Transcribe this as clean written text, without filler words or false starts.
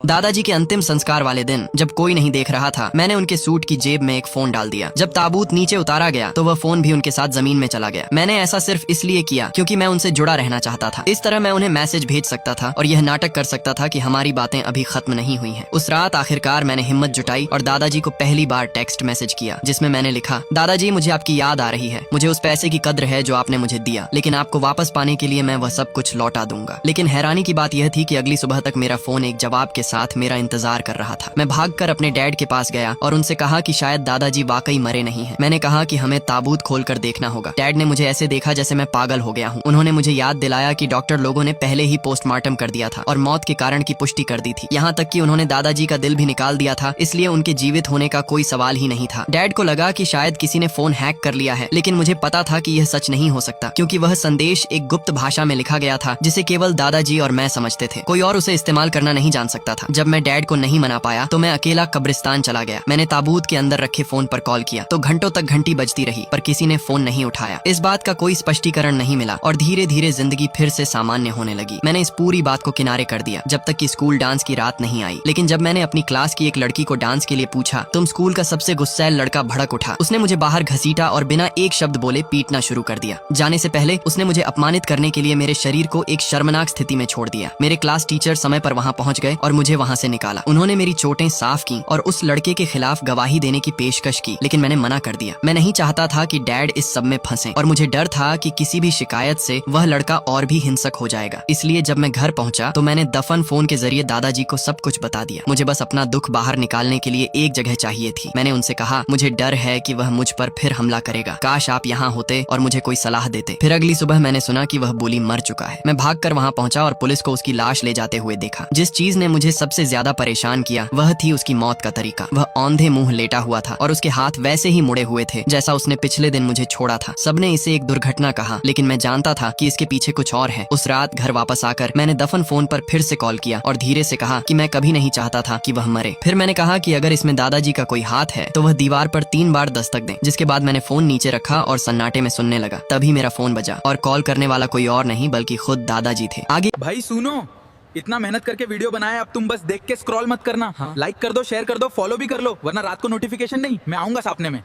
दादाजी के अंतिम संस्कार वाले दिन जब कोई नहीं देख रहा था, मैंने उनके सूट की जेब में एक फोन डाल दिया। जब ताबूत नीचे उतारा गया तो वह फोन भी उनके साथ जमीन में चला गया। मैंने ऐसा सिर्फ इसलिए किया क्योंकि मैं उनसे जुड़ा रहना चाहता था। इस तरह मैं उन्हें मैसेज भेज सकता था और यह नाटक कर सकता था कि हमारी बातें अभी खत्म नहीं हुई हैं। उस रात आखिरकार मैंने हिम्मत जुटाई और दादाजी को पहली बार टेक्स्ट मैसेज किया, जिसमें मैंने लिखा, दादाजी मुझे आपकी याद आ रही है। मुझे उस पैसे की कद्र है जो आपने मुझे दिया, लेकिन आपको वापस पाने के लिए मैं वह सब कुछ लौटा दूंगा। लेकिन हैरानी की बात यह थी कि अगली सुबह तक मेरा फोन एक जवाब के साथ मेरा इंतजार कर रहा था। मैं भागकर अपने डैड के पास गया और उनसे कहा कि शायद दादाजी वाकई मरे नहीं हैं। मैंने कहा कि हमें ताबूत खोलकर देखना होगा। डैड ने मुझे ऐसे देखा जैसे मैं पागल हो गया हूँ। उन्होंने मुझे याद दिलाया कि डॉक्टर लोगों ने पहले ही पोस्टमार्टम कर दिया था और मौत के कारण की पुष्टि कर दी थी। यहाँ तक कि उन्होंने दादाजी का दिल भी निकाल दिया था, इसलिए उनके जीवित होने का कोई सवाल ही नहीं था। डैड को लगा कि शायद किसी ने फोन हैक कर लिया है, लेकिन मुझे पता था कि यह सच नहीं हो सकता, क्योंकि वह संदेश एक गुप्त भाषा में लिखा गया था जिसे केवल दादाजी और मैं समझते थे। कोई और उसे इस्तेमाल करना नहीं जान सकता था। जब मैं डैड को नहीं मना पाया तो मैं अकेला कब्रिस्तान चला गया। मैंने ताबूत के अंदर रखे फोन पर कॉल किया तो घंटों तक घंटी बजती रही, पर किसी ने फोन नहीं उठाया। इस बात का कोई स्पष्टीकरण नहीं मिला और धीरे धीरे जिंदगी फिर से सामान्य होने लगी। मैंने इस पूरी बात को किनारे कर दिया जब तक कि स्कूल डांस की रात नहीं आई। लेकिन जब मैंने अपनी क्लास की एक लड़की को डांस के लिए पूछा, तुम स्कूल का सबसे गुस्सैल लड़का भड़क उठा। उसने मुझे बाहर घसीटा और बिना एक शब्द बोले पीटना शुरू कर दिया। जाने से पहले उसने मुझे अपमानित करने के लिए मेरे शरीर को एक शर्मनाक स्थिति में छोड़ दिया। मेरे क्लास टीचर समय पर वहाँ पहुँच गए और मुझे वहाँ से निकाला। उन्होंने मेरी चोटें साफ की और उस लड़के के खिलाफ गवाही देने की पेशकश की, लेकिन मैंने मना कर दिया। मैं नहीं चाहता था कि डैड इस सब में फंसे और मुझे डर था कि किसी भी शिकायत से वह लड़का और भी हिंसक हो जाएगा। इसलिए जब मैं घर पहुंचा तो मैंने दफन फोन के जरिए दादाजी को सब कुछ बता दिया। मुझे बस अपना दुख बाहर निकालने के लिए एक जगह चाहिए थी। मैंने उनसे कहा, मुझे डर है कि वह मुझ पर फिर हमला करेगा। काश आप यहाँ होते और मुझे कोई सलाह देते। फिर अगली सुबह मैंने सुना कि वह बुली मर चुका है। मैं भागकर वहाँ पहुंचा और पुलिस को उसकी लाश ले जाते हुए देखा। जिस चीज ने मुझे सबसे ज्यादा परेशान किया वह थी उसकी मौत का तरीका। वह औंधे मुंह लेटा हुआ था और उसके हाथ वैसे ही मुड़े हुए थे जैसा उसने पिछले दिन मुझे छोड़ा था। सबने इसे एक दुर्घटना कहा, लेकिन मैं जानता था कि इसके पीछे कुछ और है। उस रात घर वापस आकर मैंने दफन फोन पर फिर से कॉल किया और धीरे से कहा कि मैं कभी नहीं चाहता था कि वह मरे। फिर मैंने कहा कि अगर इसमें दादाजी का कोई हाथ है तो वह दीवार पर 3 बार दस्तक दें। जिसके बाद मैंने फोन नीचे रखा और सन्नाटे में सुनने लगा। तभी मेरा फोन बजा और कॉल करने वाला कोई और नहीं बल्कि खुद दादाजी थे। आगे भाई सुनो, इतना मेहनत करके वीडियो बनाया, अब तुम बस देख के स्क्रॉल मत करना। लाइक कर दो, शेयर कर दो, फॉलो भी कर लो, वरना रात को नोटिफिकेशन नहीं, मैं आऊंगा सामने में।